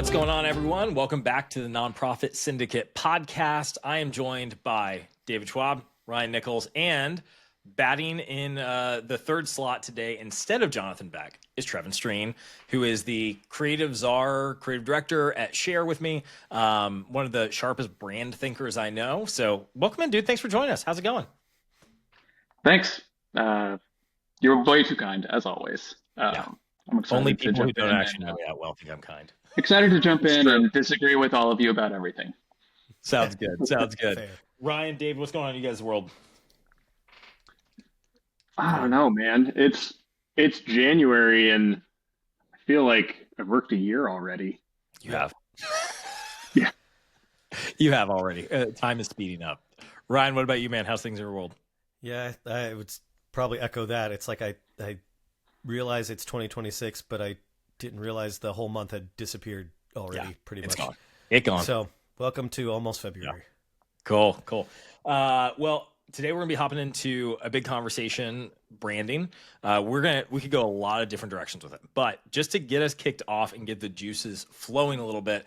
What's going on, everyone? Welcome back to the Nonprofit Syndicate podcast. I am joined by David Schwab, Ryan Nichols, and batting in the third slot today instead of Jonathan Beck is Trevin Streen, who is the creative czar, creative director at Share with me, one of the sharpest brand thinkers I know. So welcome in, dude. Thanks for joining us. How's it going? Thanks. You're way too kind, as always. Yeah. I'm excited Only to people who jump don't in actually know me that well think I'm kind. excited to jump in Sure. and disagree with all of you about everything. Sounds good. Sounds good. Fair. Ryan, Dave, what's going on in you guys' world? I don't know, man. It's January and I feel like I've worked a year already. You have. Yeah. You have already. Time is speeding up. Ryan, what about you, man? How's things in your world? Yeah, I would probably echo that. It's like I realize it's 2026, but I didn't realize the whole month had disappeared already, pretty much. Gone. It's gone. So welcome to almost February. Yeah. Cool. Well, today we're gonna be hopping into a big conversation, branding. We could go a lot of different directions with it, but just to get us kicked off and get the juices flowing a little bit,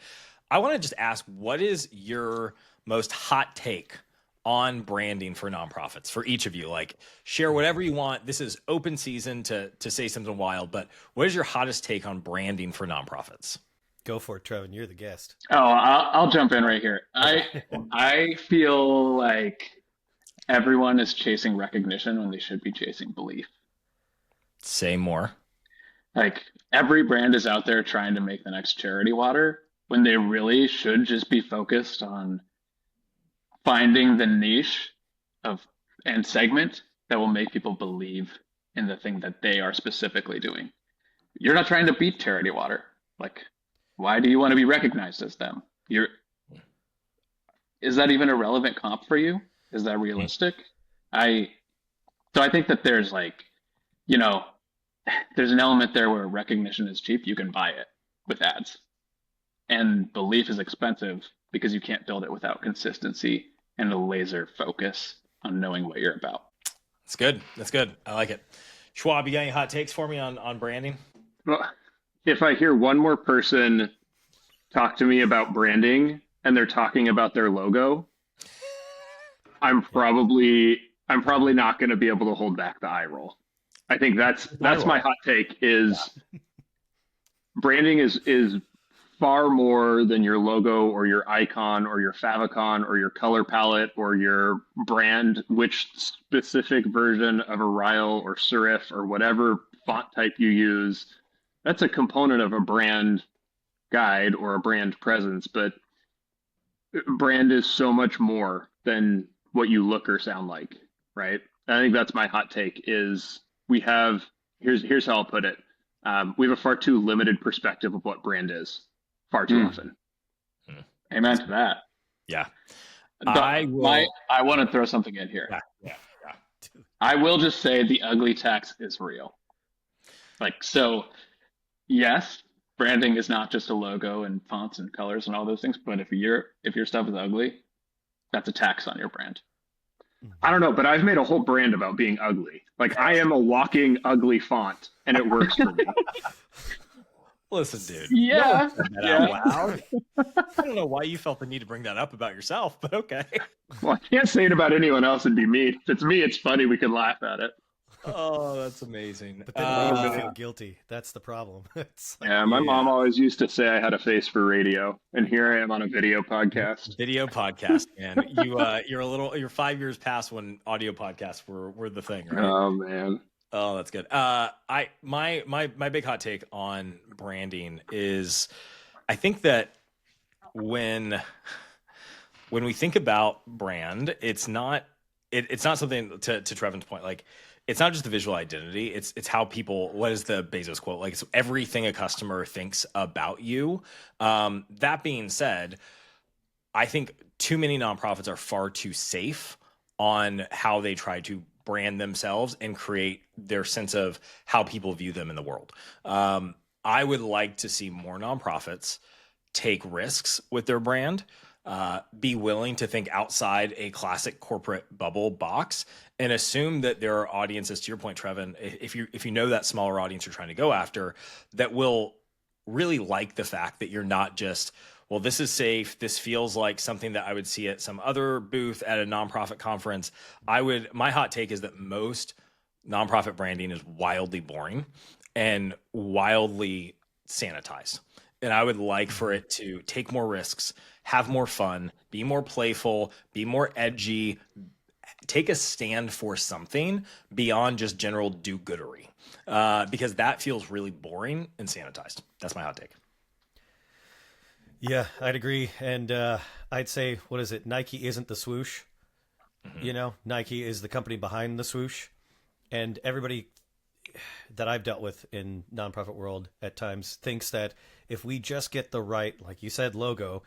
I want to just ask, what is your most hot take on branding for nonprofits for each of you? Like, share whatever you want. This is open season to say something wild, but what is your hottest take on branding for nonprofits? Go for it, Trevin. You're the guest. Oh, I'll jump in right here. I feel like everyone is chasing recognition when they should be chasing belief. Say more. Like every brand is out there trying to make the next charity water when they really should just be focused on finding the niche and segment that will make people believe in the thing that they are specifically doing. You're not trying to beat charity water. Like, why do you want to be recognized as them? Is that even a relevant comp for you? Is that realistic? I think that there's there's an element there where recognition is cheap. You can buy it with ads. And belief is expensive because you can't build it without consistency and a laser focus on knowing what you're about. That's good. I like it. Schwab, you got any hot takes for me on branding? Well, if I hear one more person talk to me about branding and they're talking about their logo, I'm probably not going to be able to hold back the eye roll. I think that's my hot take is branding is far more than your logo or your icon or your favicon or your color palette or your brand, which specific version of Arial or serif or whatever font type you use. That's a component of a brand guide or a brand presence, but brand is so much more than what you look or sound like, right? I think that's my hot take is here's how I'll put it. We have a far too limited perspective of what brand is far too often. Amen to that. Yeah. I want to throw something in here. Yeah. I will just say the ugly tax is real. So yes, branding is not just a logo and fonts and colors and all those things, but if your stuff is ugly, that's a tax on your brand. I don't know, but I've made a whole brand about being ugly. Like I am a walking ugly font and it works for me. Listen, dude. Yeah. Out loud. I don't know why you felt the need to bring that up about yourself, but okay. Well, I can't say it about anyone else and be me. If it's me, it's funny. We can laugh at it. Oh, that's amazing. But then you feel guilty. That's the problem. It's like, Yeah, my mom always used to say I had a face for radio, and here I am on a video podcast. Video podcast, man. You're 5 years past when audio podcasts were the thing, right? Oh man. Oh, that's good. My big hot take on branding is, I think that when we think about brand, it's not something to Trevin's point. Like, it's not just the visual identity. It's how people. What is the Bezos quote? Like, it's everything a customer thinks about you. That being said, I think too many nonprofits are far too safe on how they try to brand themselves and create their sense of how people view them in the world. I would like to see more nonprofits take risks with their brand, be willing to think outside a classic corporate bubble box, and assume that there are audiences, to your point, Trevin, if you know that smaller audience you're trying to go after, that will really like the fact that you're not just, well, this is safe. This feels like something that I would see at some other booth at a nonprofit conference. My hot take is that most nonprofit branding is wildly boring and wildly sanitized. And I would like for it to take more risks, have more fun, be more playful, be more edgy, take a stand for something beyond just general do-goodery, because that feels really boring and sanitized. That's my hot take. Yeah, I'd agree. And I'd say, what is it? Nike isn't the swoosh. Mm-hmm. Nike is the company behind the swoosh. And everybody that I've dealt with in nonprofit world at times thinks that if we just get the right, like you said, logo,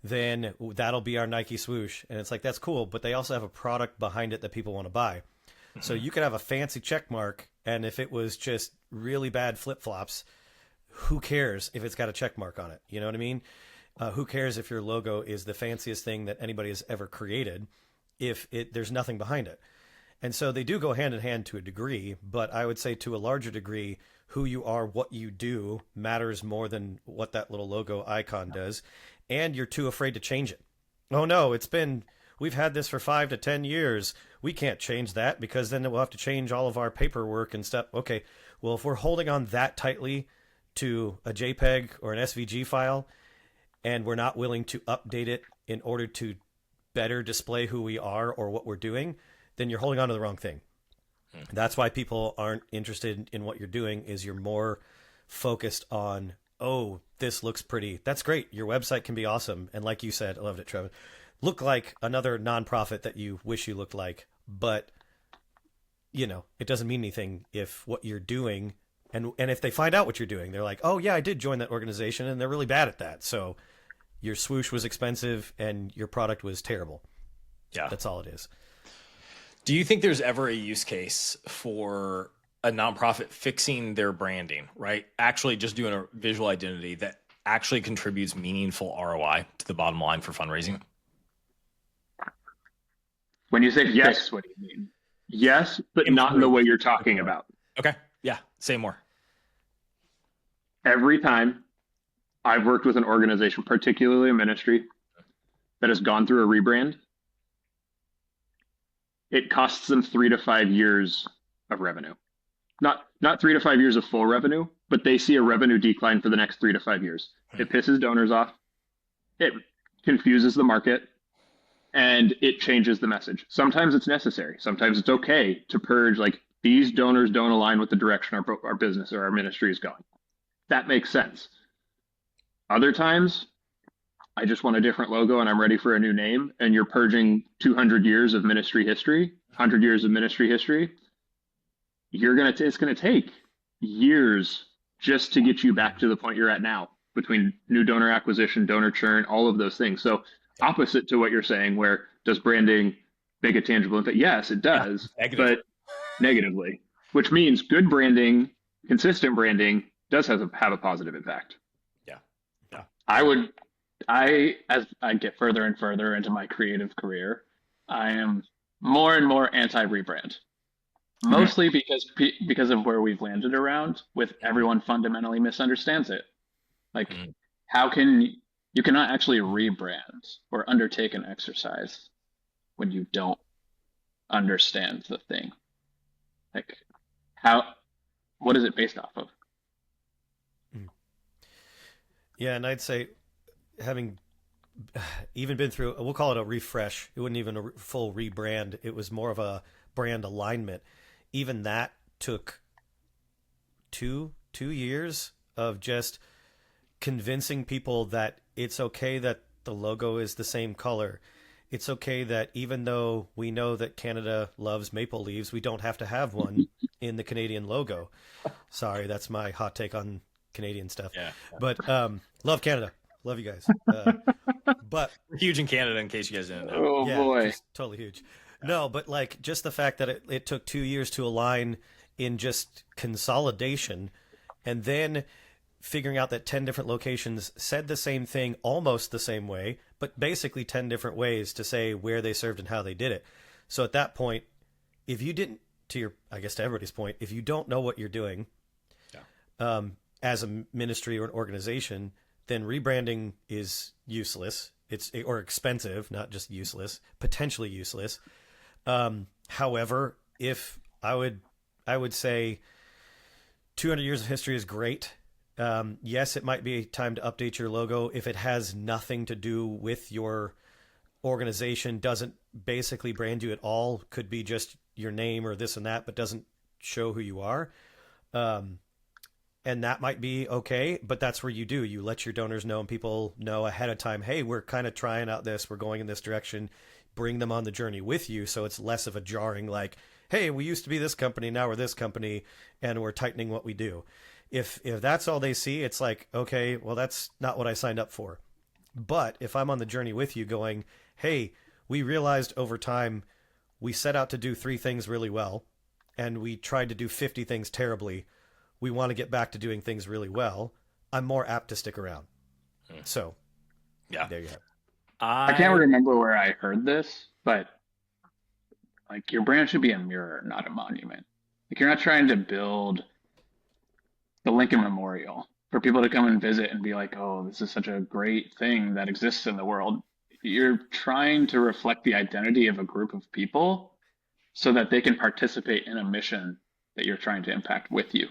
then that'll be our Nike swoosh. And it's like, that's cool, but they also have a product behind it that people want to buy. Mm-hmm. So you could have a fancy check mark, and if it was just really bad flip-flops, who cares if it's got a check mark on it? You know what I mean? Who cares if your logo is the fanciest thing that anybody has ever created if there's nothing behind it? And so they do go hand in hand to a degree, but I would say to a larger degree, who you are, what you do matters more than what that little logo icon does. And you're too afraid to change it. Oh no, we've had this for 5 to 10 years. We can't change that because then we'll have to change all of our paperwork and stuff. Okay, well, if we're holding on that tightly to a JPEG or an SVG file and we're not willing to update it in order to better display who we are or what we're doing, then you're holding on to the wrong thing. That's why people aren't interested in what you're doing, is you're more focused on, oh, this looks pretty. That's great. Your website can be awesome. And like you said, I loved it, Trevor, look like another nonprofit that you wish you looked like. But, it doesn't mean anything if what you're doing, and if they find out what you're doing, they're like, oh, yeah, I did join that organization, and they're really bad at that. So your swoosh was expensive and your product was terrible. Yeah. That's all it is. Do you think there's ever a use case for a nonprofit fixing their branding, right? Actually just doing a visual identity that actually contributes meaningful ROI to the bottom line for fundraising? When you say Yes. fix, what do you mean? Yes, but not in the way you're talking about. Okay. Yeah. Say more. Every time I've worked with an organization, particularly a ministry, that has gone through a rebrand, it costs them 3 to 5 years of revenue. Not 3 to 5 years of full revenue, but they see a revenue decline for the next 3 to 5 years. It pisses donors off. It confuses the market, and it changes the message. Sometimes it's necessary. Sometimes it's okay to purge, like, these donors don't align with the direction our business or our ministry is going. That makes sense. Other times, I just want a different logo and I'm ready for a new name, and you're purging 200 years of ministry history, 100 years of ministry history. It's going to take years just to get you back to the point you're at now, between new donor acquisition, donor churn, all of those things. So opposite to what you're saying, where does branding make a tangible impact? Yes, it does, but negatively, which means good branding, consistent branding does have a positive impact. Yeah. As I get further and further into my creative career, I am more and more anti-rebrand. Mostly because of where we've landed around, with everyone fundamentally misunderstands it. Like, you cannot actually rebrand or undertake an exercise when you don't understand the thing. Like, what is it based off of? Yeah, and I'd say, having even been through, we'll call it a refresh. It wasn't even a full rebrand. It was more of a brand alignment. Even that took two years of just convincing people that it's okay that the logo is the same color. It's okay that even though we know that Canada loves maple leaves, we don't have to have one in the Canadian logo. Sorry, that's my hot take on Canadian stuff. Yeah. But love Canada. Love you guys. But we're huge in Canada, in case you guys didn't know. Oh, yeah, boy. Totally huge. No, but like just the fact that it took 2 years to align in just consolidation, and then figuring out that 10 different locations said the same thing almost the same way, but basically 10 different ways to say where they served and how they did it. So at that point, if you didn't, to everybody's point, if you don't know what you're doing, as a ministry or an organization, then rebranding is useless. Or expensive, not just useless, potentially useless. However, if I would say 200 years of history is great. Yes, it might be time to update your logo if it has nothing to do with your organization, doesn't basically brand you at all, could be just your name or this and that, but doesn't show who you are. And that might be okay, but that's where you let your donors know and people know ahead of time, hey, we're kind of trying out this, we're going in this direction, bring them on the journey with you. So it's less of a jarring, like, hey, we used to be this company, now we're this company, and we're tightening what we do. If that's all they see, it's like, okay, well, that's not what I signed up for. But if I'm on the journey with you going, hey, we realized over time we set out to do 3 things really well, and we tried to do 50 things terribly. We want to get back to doing things really well. I'm more apt to stick around. So, yeah, there you have it. I can't remember where I heard this, but like your brand should be a mirror, not a monument. Like you're not trying to build the Lincoln Memorial for people to come and visit and be like, oh, this is such a great thing that exists in the world. You're trying to reflect the identity of a group of people so that they can participate in a mission that you're trying to impact with you.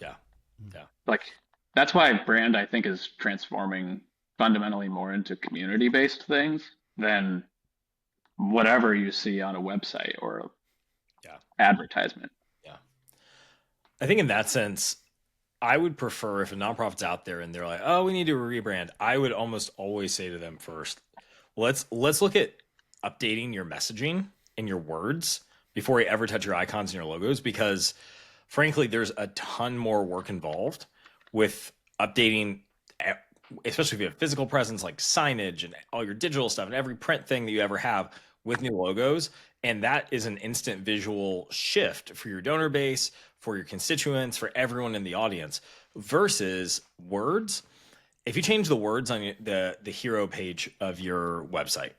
Yeah. Yeah. Like that's why brand, I think, is transforming fundamentally more into community-based things than whatever you see on a website or advertisement. Yeah. I think in that sense, I would prefer if a nonprofit's out there and they're like, oh, we need to rebrand. I would almost always say to them first, let's look at updating your messaging and your words before you ever touch your icons and your logos, because frankly, there's a ton more work involved with updating, especially if you have physical presence like signage and all your digital stuff and every print thing that you ever have with new logos. And that is an instant visual shift for your donor base, for your constituents, for everyone in the audience versus words. If you change the words on the hero page of your website,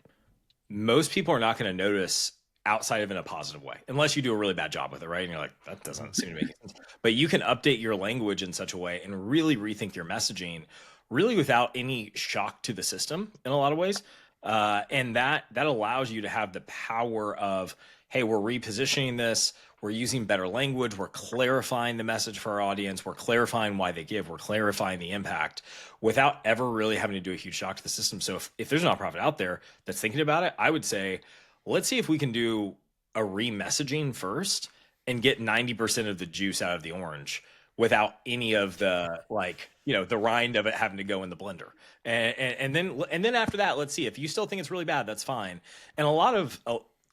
most people are not going to notice outside of in a positive way, unless you do a really bad job with it, right? And you're like, that doesn't seem to make sense. But you can update your language in such a way and really rethink your messaging, really without any shock to the system in a lot of ways. And that allows you to have the power of, hey, we're repositioning this, we're using better language, we're clarifying the message for our audience, we're clarifying why they give, we're clarifying the impact without ever really having to do a huge shock to the system. So if there's a nonprofit out there that's thinking about it, I would say, let's see if we can do a re-messaging first and get 90% of the juice out of the orange without any of the, like, you know, the rind of it having to go in the blender. And then after that, let's see if you still think it's really bad, that's fine. And a lot of,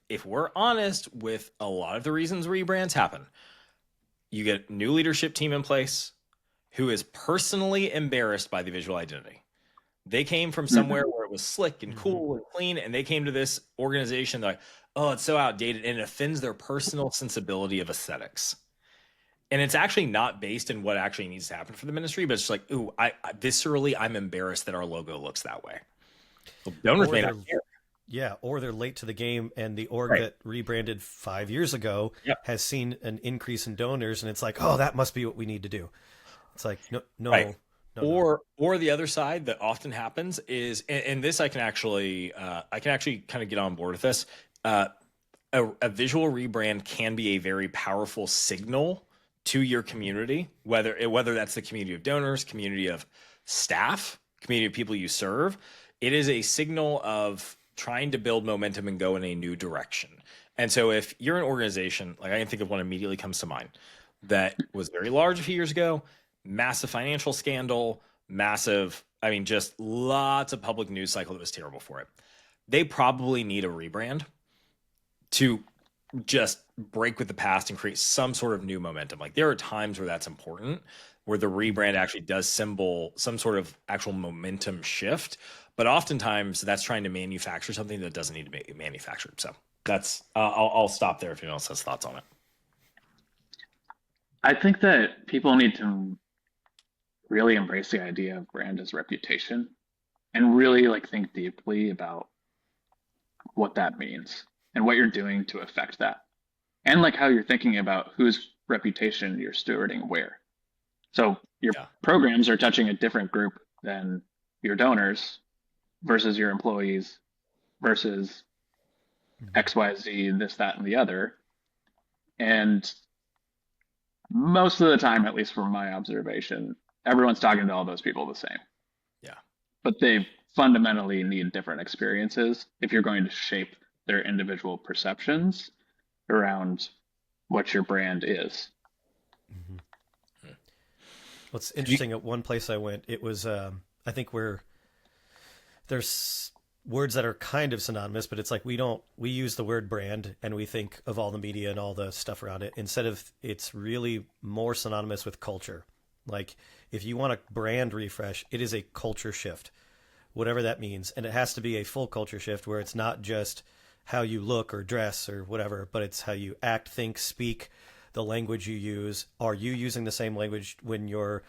if we're honest with a lot of the reasons rebrands happen, you get new leadership team in place who is personally embarrassed by the visual identity. They came from somewhere where it was slick and cool and clean, and they came to this organization like, oh, it's so outdated, and it offends their personal sensibility of aesthetics. And it's actually not based in what actually needs to happen for the ministry, but it's like, ooh, I viscerally, I'm embarrassed that our logo looks that way. Well, donors may not care. Yeah, or they're late to the game, and the org that rebranded 5 years ago has seen an increase in donors, and it's like, oh, that must be what we need to do. It's like, no. Right. Or the other side that often happens is, and this I can actually kind of get on board with this. A visual rebrand can be a very powerful signal to your community, whether that's the community of donors, community of staff, community of people you serve. It is a signal of trying to build momentum and go in a new direction. And so if you're an organization, like I can think of one immediately comes to mind that was very large a few years ago, massive financial scandal, just lots of public news cycle that was terrible for it. They probably need a rebrand to just break with the past and create some sort of new momentum. Like there are times where that's important, where the rebrand actually does symbol some sort of actual momentum shift. But oftentimes that's trying to manufacture something that doesn't need to be manufactured. So that's, I'll stop there if anyone else has thoughts on it. I think that people need to really embrace the idea of brand as reputation and really like think deeply about what that means and what you're doing to affect that. And like how you're thinking about whose reputation you're stewarding where. So your Yeah. programs are touching a different group than your donors versus your employees versus XYZ, this, that, and the other. And most of the time, at least from my observation, everyone's talking to all those people the same. Yeah. But they fundamentally need different experiences if you're going to shape their individual perceptions around what your brand is. What's interesting, at one place I went, it was, I think there's words that are kind of synonymous, but it's like we use the word brand and we think of all the media and all the stuff around it. Instead of, it's really more synonymous with culture. Like if you want a brand refresh, it is a culture shift, whatever that means. And it has to be a full culture shift where it's not just how you look or dress or whatever, but it's how you act, think, speak, the language you use. Are you using the same language when your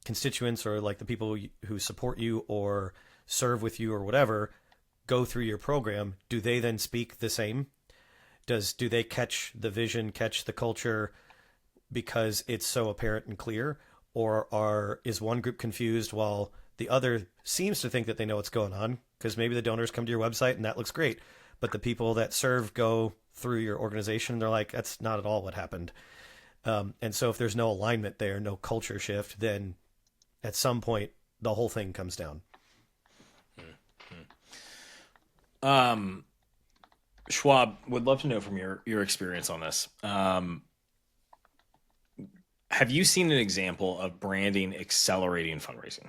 constituents or like the people who support you or serve with you or whatever go through your program? Do they then speak the same? Do they catch the vision, catch the culture because it's so apparent and clear? Or is one group confused while the other seems to think that they know what's going on? Because maybe the donors come to your website and that looks great, but the people that serve go through your organization and they're like, that's not at all what happened. And so if there's no alignment there, no culture shift, then at some point the whole thing comes down. Schwab, would love to know from your experience on this. Have you seen an example of branding accelerating fundraising?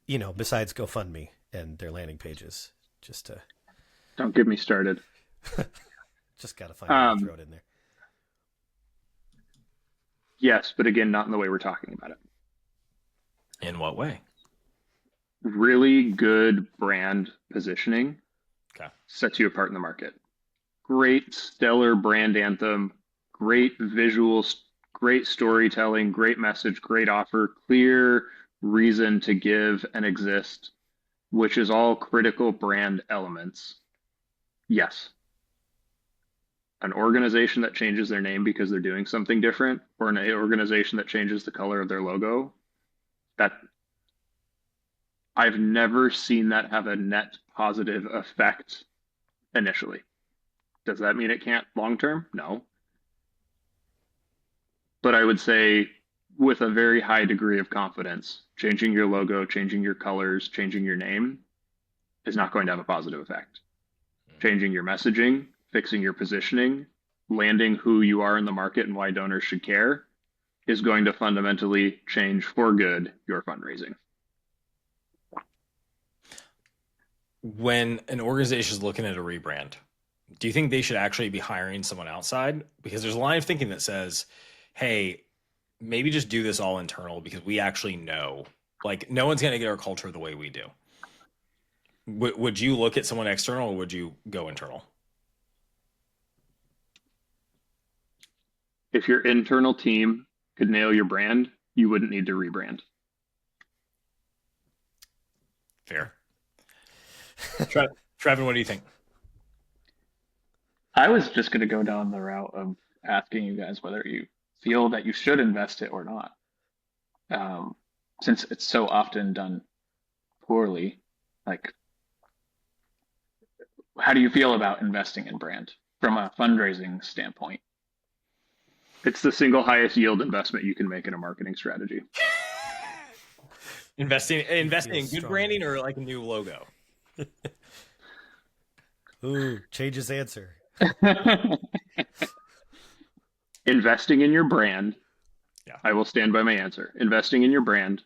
You know, besides GoFundMe and their landing pages, just to Don't get me started. just got to find a way to throw it in there. Yes, but again, not in the way we're talking about it. In what way? Really good brand positioning Okay. sets you apart in the market. Great stellar brand anthem, great visuals, great storytelling, great message, great offer, clear reason to give and exist, which is all critical brand elements. Yes. An organization that changes their name because they're doing something different, or an organization that changes the color of their logo, that I've never seen that have a net positive effect initially. Does that mean it can't long term? No. But I would say with a very high degree of confidence, changing your logo, changing your colors, changing your name is not going to have a positive effect. Changing your messaging, fixing your positioning, landing who you are in the market and why donors should care is going to fundamentally change for good your fundraising. When an organization is looking at a rebrand, do you think they should actually be hiring someone outside? Because there's a line of thinking that says, hey, maybe just do this all internal because we actually know, like, no one's going to get our culture the way we do. Would you look at someone external or would you go internal? If your internal team could nail your brand, you wouldn't need to rebrand. Fair. Trevin, what do you think? I was just going to go down the route of asking you guys whether you feel that you should invest it or not. Since it's so often done poorly, like, how do you feel about investing in brand from a fundraising standpoint? It's the single highest yield investment you can make in a marketing strategy. Investing in good strong. branding or like a new logo? Ooh, change his answer. Investing in your brand, Yeah. I will stand by my answer. Investing in your brand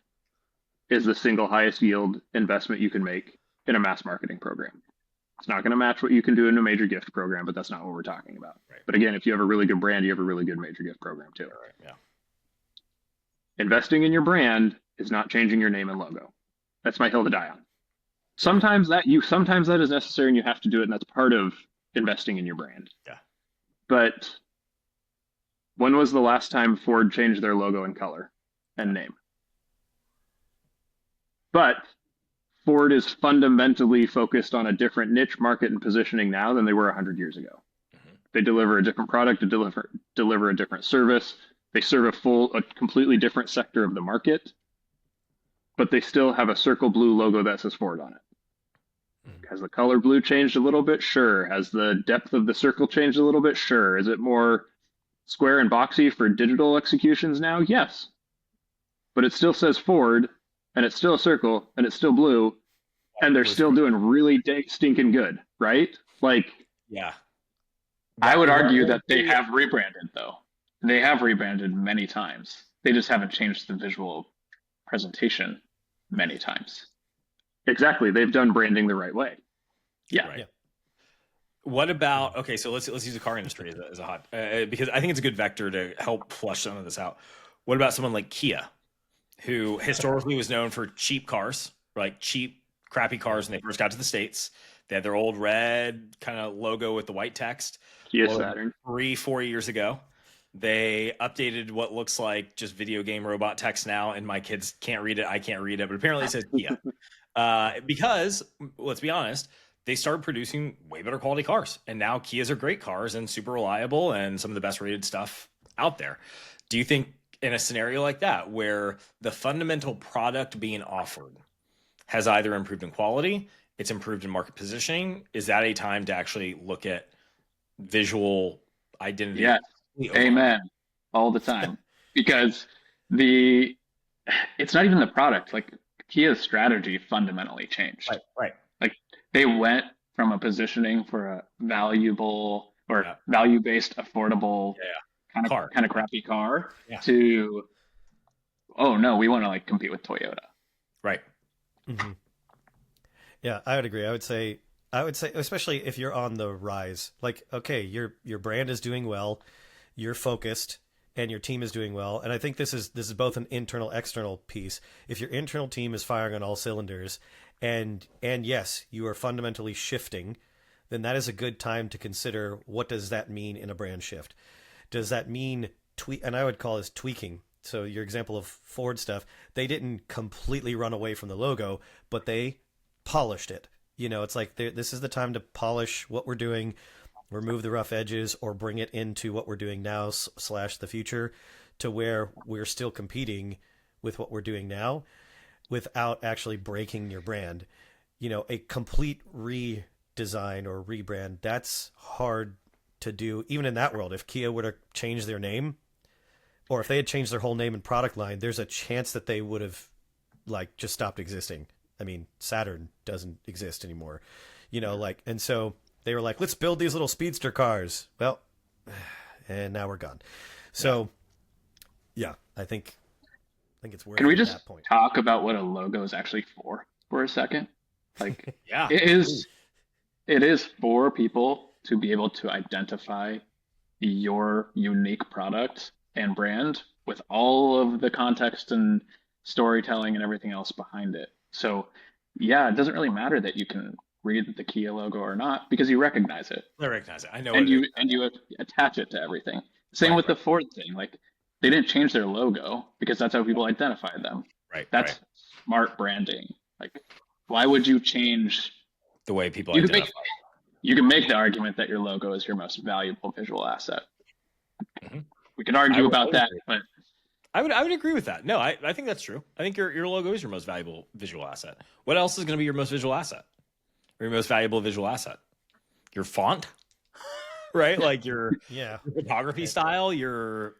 is the single highest yield investment you can make in a mass marketing program. It's not going to match what you can do in a major gift program, but that's not what we're talking about. Right. But again, if you have a really good brand, you have a really good major gift program too. All right. Yeah. Investing in your brand is not changing your name and logo. That's my hill to die on. Sometimes that is necessary and you have to do it, and that's part of investing in your brand. Yeah. But when was the last time Ford changed their logo and color and name? But Ford is fundamentally focused on a different niche market and positioning now than they were 100 years ago. They deliver a different product, to deliver a different service. They serve a completely different sector of the market, but they still have a circle blue logo that says Ford on it. Has the color blue changed a little bit? Sure. Has the depth of the circle changed a little bit? Sure. Is it more square and boxy for digital executions now? Yes. But it still says Ford, and it's still a circle, and it's still blue, and they're still doing really stinking good, right? Like, Yeah. I would argue that they have rebranded, though. They have rebranded many times. They just haven't changed the visual presentation many times. exactly. They've done branding the right way. Yeah. Right. What about, okay, so let's use the car industry as a hot, because I think it's a good vector to help flush some of this out. What about someone like Kia, who historically was known for cheap cars, like cheap, crappy cars when they first got to the States? They had their old red kind of logo with the white text. Kia Well, Saturn. 3-4 years ago, they updated what looks like just video game robot text now, and my kids can't read it. I can't read it, but apparently it says Kia. Because, let's be honest, they started producing way better quality cars. And now Kias are great cars and super reliable and some of the best rated stuff out there. Do you think in a scenario like that, where the fundamental product being offered has either improved in quality, it's improved in market positioning, is that a time to actually look at visual identity? Yeah. Amen. All the time. Because it's not even the product. Like, Kia's strategy fundamentally changed. Right. Like, they went from a positioning for a valuable or Yeah. value-based, affordable kind of crappy car to, oh no, we want to like compete with Toyota. Right. Mm-hmm. Yeah, I would agree. I would say, especially if you're on the rise, like, okay, your brand is doing well, you're focused, and your team is doing well. And I think this is both an internal, external piece. If your internal team is firing on all cylinders, and yes, you are fundamentally shifting, then that is a good time to consider, what does that mean in a brand shift? Does that mean and I would call this tweaking. So your example of Ford stuff, they didn't completely run away from the logo, but they polished it. You know, it's like, this is the time to polish what we're doing, remove the rough edges, or bring it into what we're doing now / the future, to where we're still competing with what we're doing now without actually breaking your brand. You know, a complete redesign or rebrand, that's hard to do, even in that world. If Kia were to change their name, or if they had changed their whole name and product line, there's a chance that they would have like just stopped existing. I mean, Saturn doesn't exist anymore, you know, like, and so they were like, let's build these little speedster cars. Well, and now we're gone. So yeah, I think it's worth. Can we at just that point. talk about what a logo is actually for a second? Like, Yeah. it is for people to be able to identify your unique product and brand with all of the context and storytelling and everything else behind it. So yeah, it doesn't really matter that you can read the Kia logo or not, because you recognize it. I recognize it. I know. And you attach it to everything. Same with the Ford thing. Like, they didn't change their logo because that's how people identified them. Right. That's smart branding. Like, why would you change the way people you identify? You can make the argument that your logo is your most valuable visual asset. Mm-hmm. We can argue about that, but I would agree with that. No, I think that's true. I think your logo is your most valuable visual asset. What else is going to be your most visual asset? Or your most valuable visual asset? Your font, right? Like your photography style. Your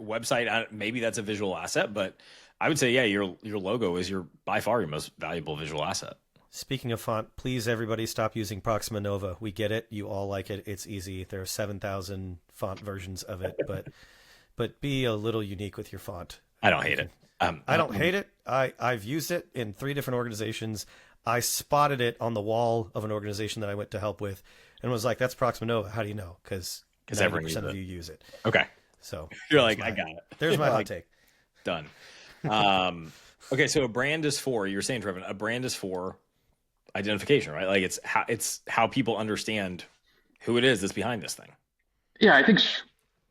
website. Maybe that's a visual asset, but I would say your logo is by far your most valuable visual asset. Speaking of font, please everybody stop using Proxima Nova. We get it. You all like it. It's easy. There are 7,000 font versions of it, but be a little unique with your font. I don't hate it. I don't hate it. I've used it in 3 different organizations. I spotted it on the wall of an organization that I went to help with and was like, that's Proxima Nova. How do you know? Because 90% of you use it. Okay. So you're like, I got it. There's my hot take. Done. Okay. So a brand is for, you're saying, Trevin, a brand is for identification, right? Like, it's how people understand who it is that's behind this thing. Yeah, I think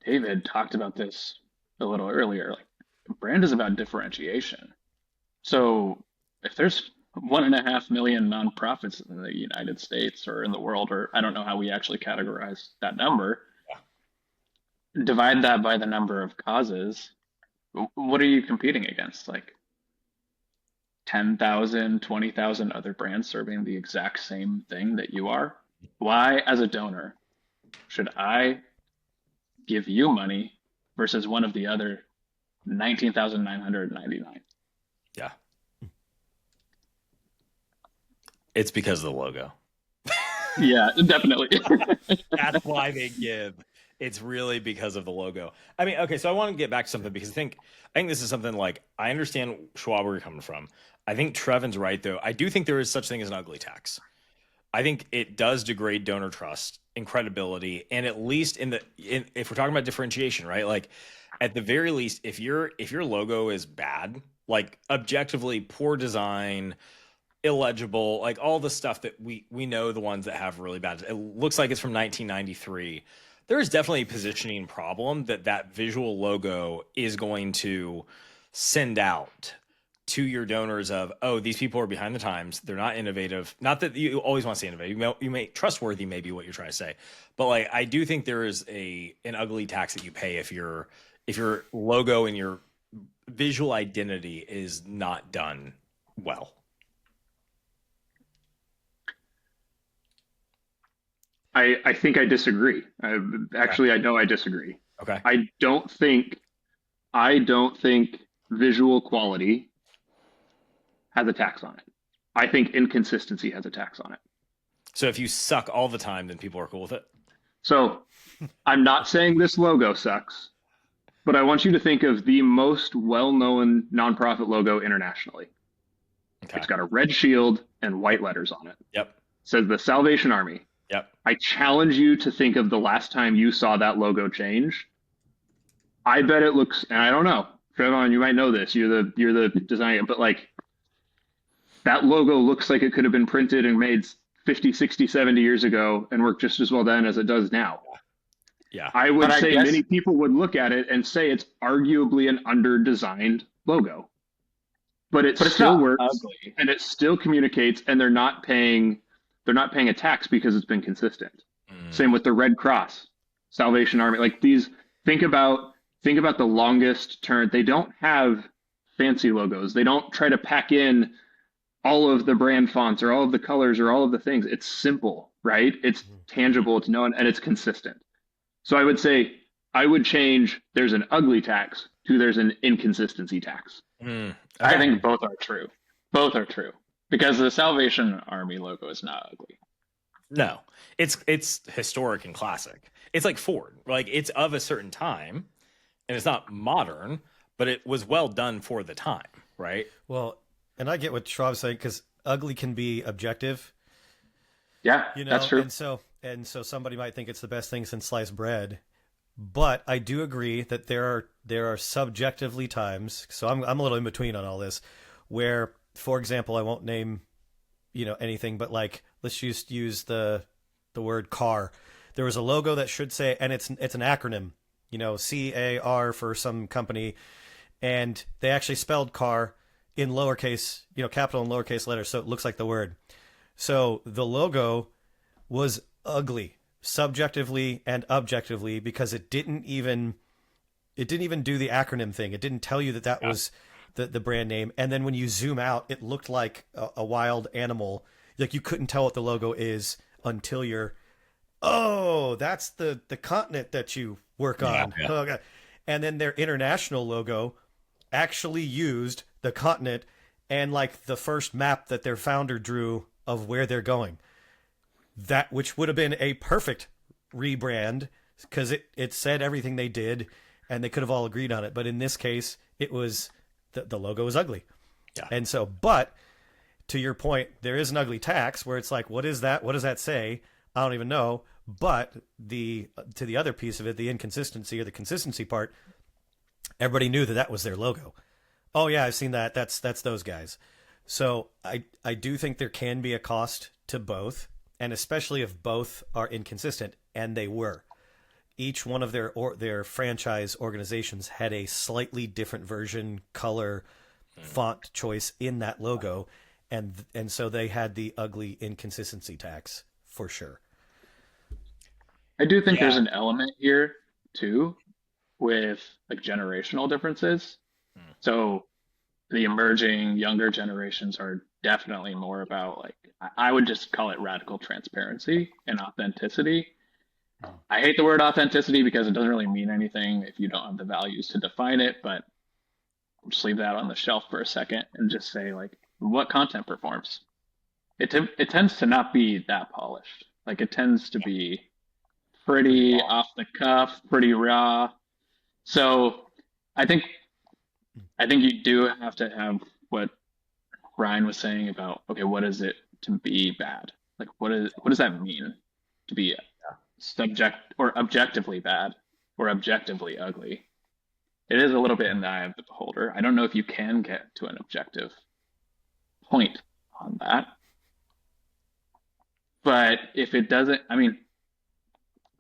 David talked about this a little earlier. Like, brand is about differentiation. So if there's 1.5 million nonprofits in the United States or in the world, or I don't know how we actually categorize that number. Divide that by the number of causes. What are you competing against? Like 10,000, 20,000 other brands serving the exact same thing that you are? Why, as a donor, should I give you money versus one of the other 19,999? Yeah. It's because of the logo. Yeah, definitely. That's why they give. It's really because of the logo. I mean, okay, so I want to get back to something because I think this is something like I understand Schwab where you're coming from. I think Trevin's right though. I do think there is such thing as an ugly tax. I think it does degrade donor trust and credibility, and at least if we're talking about differentiation, right? Like at the very least, if your logo is bad, like objectively poor design, illegible, like all the stuff that we know, the ones that have really bad, it looks like it's from 1993. There is definitely a positioning problem that visual logo is going to send out to your donors of, oh, these people are behind the times. They're not innovative. Not that you always want to say innovative. You may trustworthy may be what you're trying to say. But like I do think there is an ugly tax that you pay if your logo and your visual identity is not done well. I think I disagree. I know I disagree. Okay. I don't think visual quality has a tax on it. I think inconsistency has a tax on it. So if you suck all the time, then people are cool with it? So I'm not saying this logo sucks, but I want you to think of the most well-known nonprofit logo internationally. Okay. It's got a red shield and white letters on it. Yep. It says the Salvation Army. Yep. I challenge you to think of the last time you saw that logo change. I bet it looks, and I don't know, Trevon, you might know this. You're the designer, but like that logo looks like it could have been printed and made 50, 60, 70 years ago and worked just as well then as it does now. Yeah. I would say many people would look at it and say it's arguably an under-designed logo. But it still works ugly. And it still communicates, and they're not paying a tax because it's been consistent. Same with the Red Cross, Salvation Army. Like these, think about the longest term. They don't have fancy logos. They don't try to pack in all of the brand fonts or all of the colors or all of the things. It's simple, right? It's tangible, it's known, and it's consistent. So I would say I would change there's an ugly tax to there's an inconsistency tax. Okay. I think both are true. Both are true. Because the Salvation Army logo is not ugly. No, it's historic and classic. It's like Ford, like it's of a certain time, and it's not modern, but it was well done for the time, right? Well, and I get what Schwab's saying because ugly can be objective. Yeah, that's true. And so somebody might think it's the best thing since sliced bread, but I do agree that there are subjectively times. So I'm a little in between on all this, where, for example, I won't name, anything, but like let's just use the word car. There was a logo that should say, and it's an acronym, CAR for some company, and they actually spelled car in lowercase, capital and lowercase letters, so it looks like the word. So the logo was ugly, subjectively and objectively, because it didn't even do the acronym thing. It didn't tell you that was the brand name. And then when you zoom out, it looked like a wild animal. Like you couldn't tell what the logo is until that's the continent that you work on. Yeah. Oh, God. And then their international logo actually used the continent and like the first map that their founder drew of where they're going. That which would have been a perfect rebrand because it said everything they did and they could have all agreed on it. But in this case, it was the logo was ugly. Yeah. And so, but to your point, there is an ugly tax where it's like, what is that? What does that say? I don't even know. But to the other piece of it, the inconsistency or the consistency part, everybody knew that was their logo. Oh yeah, I've seen that. That's those guys. So I do think there can be a cost to both, and especially if both are inconsistent, and they were. Each one of their franchise organizations had a slightly different version, color, font choice in that logo, and so they had the ugly inconsistency tax for sure. I do think there's Yeah. an element here too with like generational differences. So the emerging younger generations are definitely more about like I would just call it radical transparency and authenticity. I hate the word authenticity because it doesn't really mean anything if you don't have the values to define it, but just leave that on the shelf for a second and just say like what content performs. It tends to not be that polished. Like it tends to be pretty off the cuff, pretty raw. So I think I think you do have to have what Ryan was saying about okay, what is it to be bad? Like what does that mean to be subject or objectively bad or objectively ugly? It is a little bit in the eye of the beholder. I don't know if you can get to an objective point on that. But if it doesn't, I mean,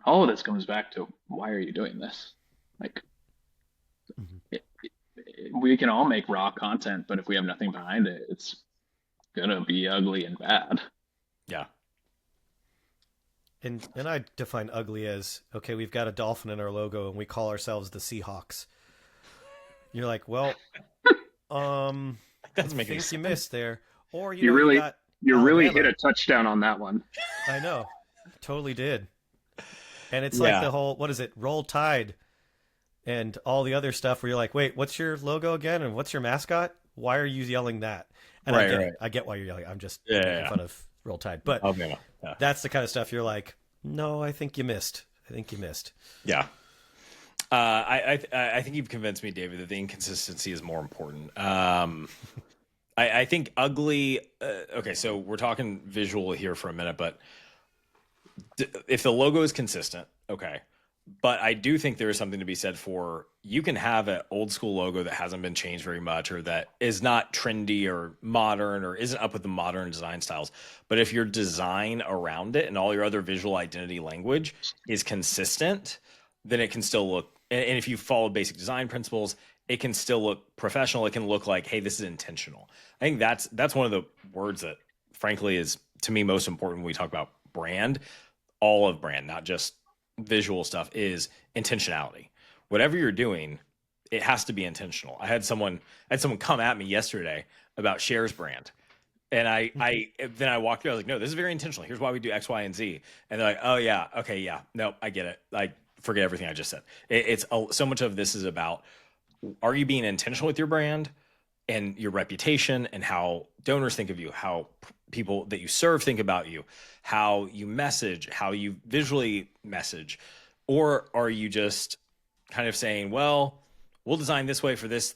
all of this comes back to why are you doing this? Like, we can all make raw content, but if we have nothing behind it, it's gonna be ugly and bad. Yeah. And I define ugly as, okay, we've got a dolphin in our logo and we call ourselves the Seahawks. You're like, well, That's making think sense. you missed there. Or, You know, really- you got You really Alabama. hit a touchdown on that one. I know. Totally did. And it's Yeah. like the whole, what is it, Roll Tide and all the other stuff where you're like, wait, what's your logo again? And what's your mascot? Why are you yelling that? And I Right, get right. it. I get why you're yelling. I'm just Yeah, making yeah. fun of Roll Tide. But Alabama. Yeah. that's the kind of stuff you're like, no, I think you missed. Yeah. I think you've convinced me, David, that the inconsistency is more important. I think ugly. Okay, so we're talking visual here for a minute, but if the logo is consistent, okay. But I do think there is something to be said for you can have an old school logo that hasn't been changed very much or that is not trendy or modern or isn't up with the modern design styles. But if your design around it and all your other visual identity language is consistent, then it can still look, and if you follow basic design principles, it can still look professional. It can look like, hey, this is intentional. I think that's one of the words that frankly is to me most important when we talk about brand, all of brand, not just visual stuff, is intentionality. Whatever you're doing, it has to be intentional. I had someone come at me yesterday about Share's brand. And then I walked through, I was like, no, this is very intentional. Here's why we do X, Y, and Z. And they're like, oh yeah, okay, yeah. No, I get it. Like, forget everything I just said. It's so much of this is about, are you being intentional with your brand and your reputation and how donors think of you, how people that you serve think about you, how you message, how you visually message? Or are you just kind of saying, well, we'll design this way for this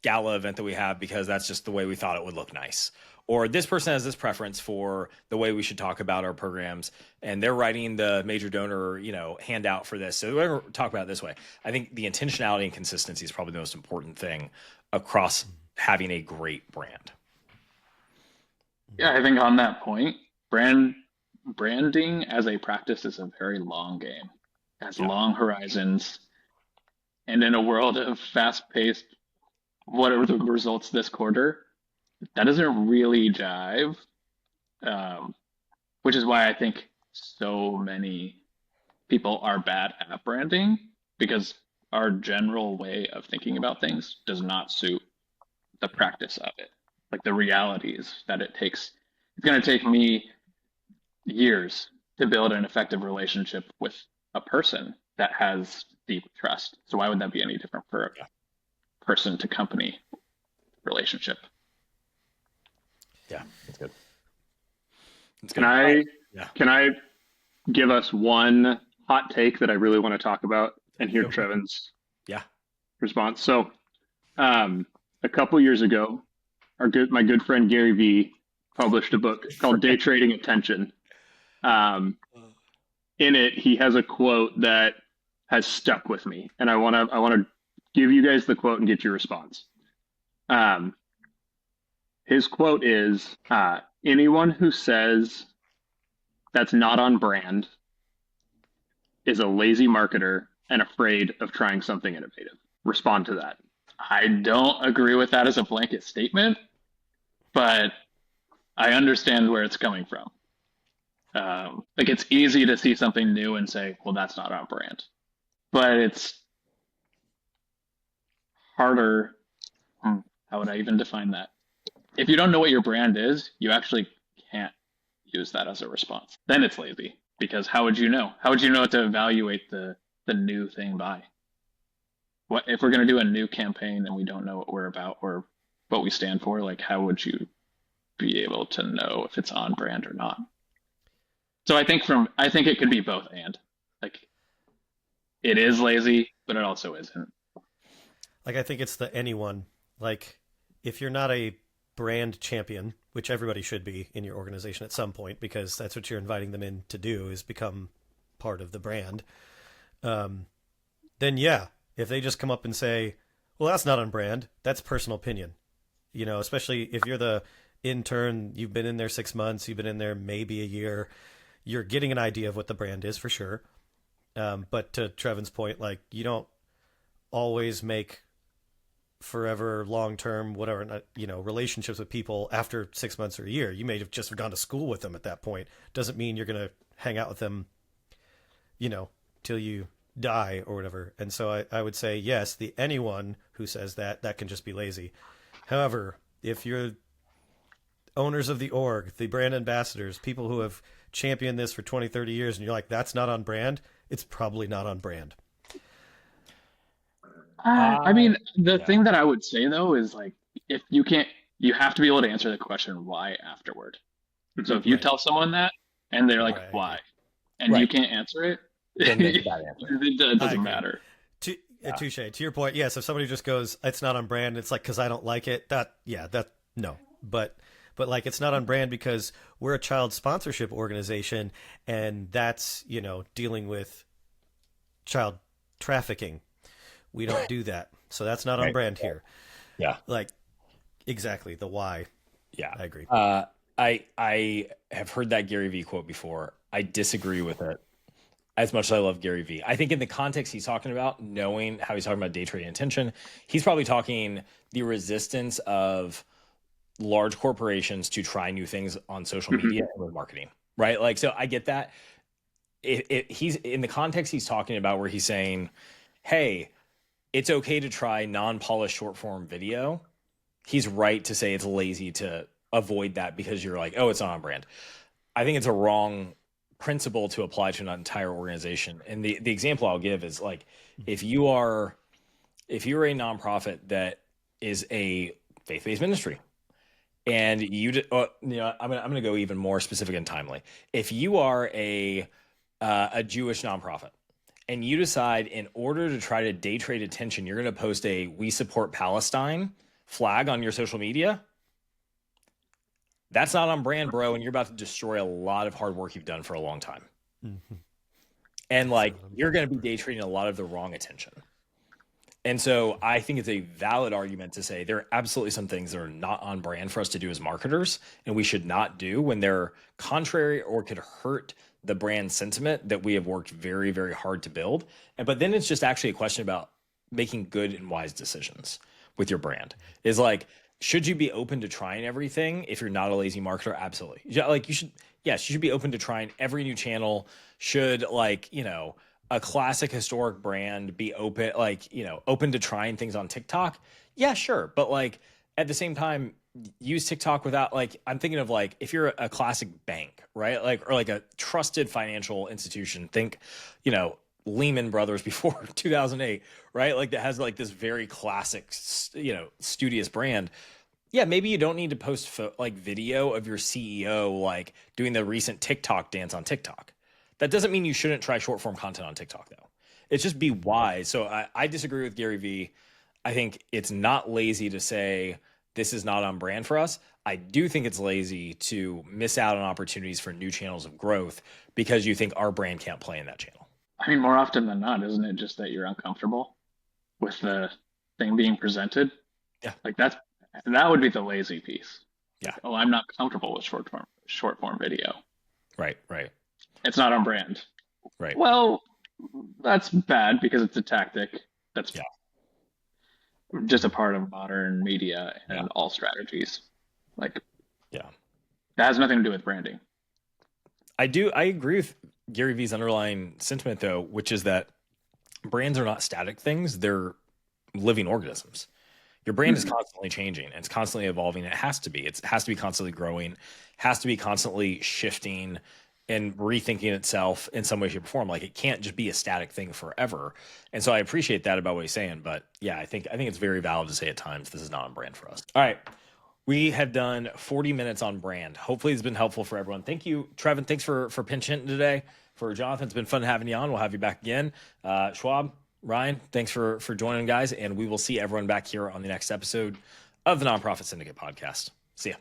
gala event that we have because that's just the way we thought it would look nice? Or this person has this preference for the way we should talk about our programs, and they're writing the major donor, handout for this. So we're going to talk about it this way. I think the intentionality and consistency is probably the most important thing across having a great brand. Yeah, I think on that point, branding as a practice is a very long game. It has long horizons. And in a world of fast-paced, what are the results this quarter? That doesn't really jive, which is why I think so many people are bad at branding because our general way of thinking about things does not suit the practice of it. Like the realities that it takes. It's going to take me years to build an effective relationship with a person that has deep trust. So why would that be any different for a person to company relationship? Yeah, that's good. That's Can good. I can I give us one hot take that I really want to talk about and hear Go. Trevin's Yeah. response? So, a couple years ago, my good friend Gary Vee published a book called Day Trading Attention. In it, he has a quote that has stuck with me, and I want to give you guys the quote and get your response. His quote is, anyone who says that's not on brand is a lazy marketer and afraid of trying something innovative. Respond to that. I don't agree with that as a blanket statement, but I understand where it's coming from. Like it's easy to see something new and say, well, that's not on brand. But it's harder. How would I even define that? If you don't know what your brand is, you actually can't use that as a response. Then it's lazy because how would you know? How would you know to evaluate the new thing by? What if we're going to do a new campaign and we don't know what we're about or what we stand for? Like, how would you be able to know if it's on brand or not? So I think it could be both and like it is lazy, but it also isn't. Like I think it's the anyone. Like if you're not a brand champion, which everybody should be in your organization at some point, because that's what you're inviting them in to do is become part of the brand. Then yeah, if they just come up and say, "Well, that's not on brand," that's personal opinion. You know, especially if you're the intern, you've been in there 6 months, you've been in there maybe a year, you're getting an idea of what the brand is for sure. But to Trevin's point, like you don't always make forever long term whatever relationships with people after 6 months or a year. You may have just gone to school with them at that point. Doesn't mean you're going to hang out with them till you die or whatever. And so I would say yes, the anyone who says that can just be lazy. However, if you're owners of the org, the brand ambassadors, people who have championed this for 20-30 years, and you're like, that's not on brand, it's probably not on brand. I mean, the thing that I would say though is like, if you can't, you have to be able to answer the question why afterward. So if you Right. tell someone that and they're like, Right. why, and you can't answer it, Then it's a bad answer. it doesn't matter. Touche. To your point, yes. If somebody just goes, "It's not on brand," it's like because I don't like it. No. But like it's not on brand because we're a child sponsorship organization, and that's dealing with child trafficking. We don't do that, so that's not on Right. brand here. Yeah. Like exactly the why. Yeah. I agree. I have heard that Gary Vee quote before. I disagree with it as much as I love Gary Vee. I think in the context he's talking about, knowing how he's talking about day trading attention, he's probably talking the resistance of large corporations to try new things on social media and with marketing, right? Like, so I get that. He's in the context he's talking about where he's saying, hey, it's okay to try non-polished short form video. He's right to say it's lazy to avoid that because you're like, oh, it's not on brand. I think it's a wrong principle to apply to an entire organization. And the example I'll give is like, if you're a nonprofit that is a faith-based ministry, and I'm gonna go even more specific and timely. If you are a Jewish nonprofit, and you decide in order to try to day trade attention, you're going to post a "We Support Palestine" flag on your social media, that's not on brand, bro, and you're about to destroy a lot of hard work you've done for a long time. Mm-hmm. And like you're going to be day trading a lot of the wrong attention. And so I think it's a valid argument to say there are absolutely some things that are not on brand for us to do as marketers, and we should not do when they're contrary or could hurt the brand sentiment that we have worked very, very hard to build. But then it's just actually a question about making good and wise decisions with your brand. Is like, should you be open to trying everything if you're not a lazy marketer? Absolutely. Like you should, yes, you should be open to trying every new channel. Should a classic historic brand be open, open to trying things on TikTok? Yeah, sure. But like at the same time, use TikTok without I'm thinking of if you're a classic bank, right? Or like a trusted financial institution, think, Lehman Brothers before 2008, right? Like that has this very classic, studious brand. Yeah, maybe you don't need to post video of your CEO doing the recent TikTok dance on TikTok. That doesn't mean you shouldn't try short form content on TikTok though. It's just be wise. So I disagree with Gary Vee. I think it's not lazy to say this is not on brand for us. I do think it's lazy to miss out on opportunities for new channels of growth because you think our brand can't play in that channel. I mean, more often than not, isn't it just that you're uncomfortable with the thing being presented? Yeah. That would be the lazy piece. Yeah. Oh, I'm not comfortable with short form video. Right. It's not on brand. Right. Well, that's bad because it's a tactic. That's just a part of modern media and all strategies. Yeah. That has nothing to do with branding. I agree with Gary Vee's underlying sentiment, though, which is that brands are not static things. They're living organisms. Your brand is constantly changing. It's constantly evolving. It has to be. It has to be constantly growing, has to be constantly shifting and rethinking itself in some way, shape, or form. Like, it can't just be a static thing forever. And so I appreciate that about what he's saying. But yeah, I think it's very valid to say at times this is not on brand for us. All right. We have done 40 minutes on brand. Hopefully it's been helpful for everyone. Thank you, Trevin. Thanks for pinch hitting today. For Jonathan, it's been fun having you on. We'll have you back again. Schwab, Ryan, thanks for joining, guys. And we will see everyone back here on the next episode of the Nonprofit Syndicate podcast. See ya.